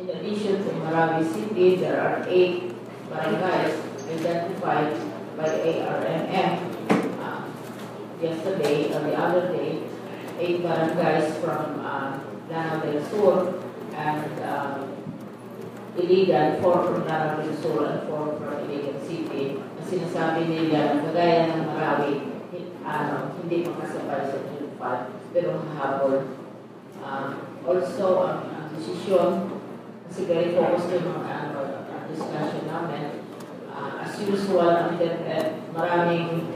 In addition to Marawi City, there are 8 barangays identified by ARMM. Yesterday or the other day, 8 barangays from Lanao del Sur and Iligan, 4 from Lanao del Sur and 4 from Iligan City. Sinasabi nila na kagaya ng Marawi, hindi makasabay sa June 5, pero habol. Also, ang desisyon, kasi very focused yung mga discussion namin, as usual, ang DepEd, maraming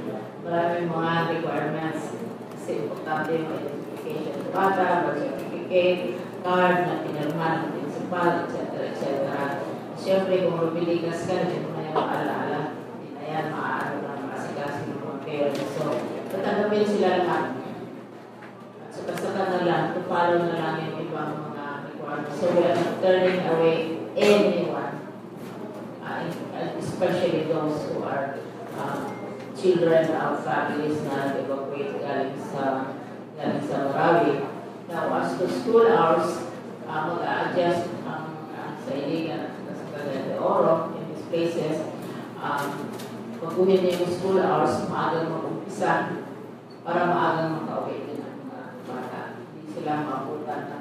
mga requirements kasi importante yung identification ng bata, birth certificate, card na pinirmahan ng principal, etc. etc. Siyempre, kung rubiligas ka, hindi mo na yung maalaala. Hindi na yan, maaano na makasikasin ng mga parents. So, tatanggapin sila lahat. At saka na lang, tupalo na lang yung ibang mga requirements. So, we are not turning away anyone, especially those who are children of families na evacuate galing sa Marawi. Now, as to school hours, mag-a-adjust sa Iligan at sa Cagayan de Oro in these places. Pag-uwi niyo yung school hours, maagang mag-umpisa para maagang makauwi din ang mga bata. Hindi sila mapunta na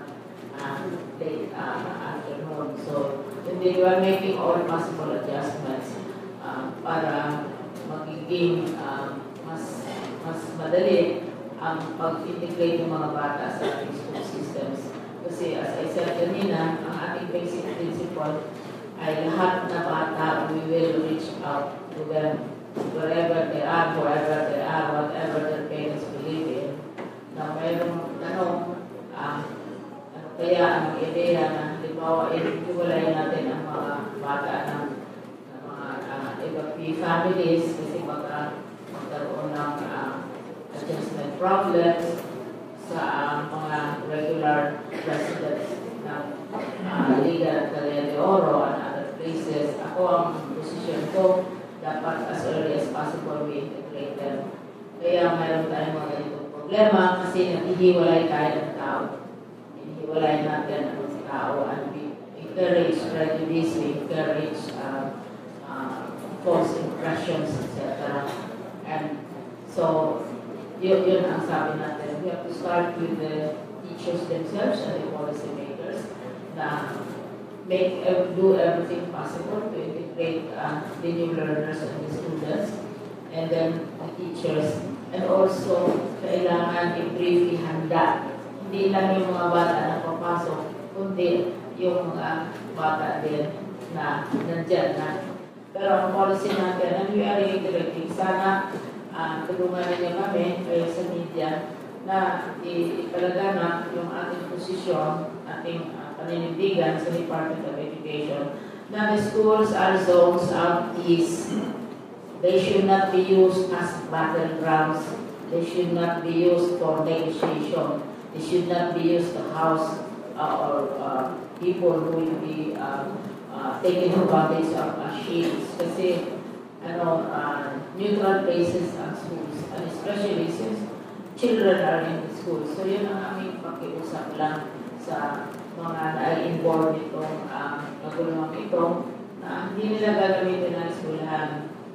late afternoon. So, we are making all possible adjustments para magiging mas madali ang pag-integrate ng mga bata sa ating school systems. Kasi as I said kanina, ang ating basic principle ay lahat na bata, we will reach out to them wherever they are, wherever they are, whatever their parents believe in. Na mayroong kaya ang ideya na halimbawa, iwalay natin ang mga bata ng mga evacuee families kasi magkaroon ng adjustment problems sa mga regular residents ng Iligan at Cagayan de Oro and other places. Ako ang posisyon ko, dapat as early as possible we integrate them. Kaya mayroon tayong mga ganitong problema kasi naghihiwalay tayo ng tao. Hinihiwalay natin ang tao and we encourage prejudice, we encourage false impressions, etc. And so, yun ang sabi natin. We have to start with the teachers themselves and the policy makers na do everything possible to integrate the new learners and the students and then the teachers. And also, kailangan i-brief, ihanda. Hindi lang yung mga bata na papasok, kundi yung mga bata din na nandyan na. Pero ang policy natin, and we are reiterating, sana tulungan ninyo kami sa media na ipalaganap yung ating posisyon, ating paninindigan sa Department of Education na the schools are zones of peace. They should not be used as battlegrounds. They should not be used for negotiation. They should not be used to house or people who will be taking advantage of shields. Kasi neutral places ang schools, and especially since children are in the schools. So yun ang aming pakiusap lang sa mga na-involved nitong nagulungan ito na hindi nila gagamitin ang eskwelahan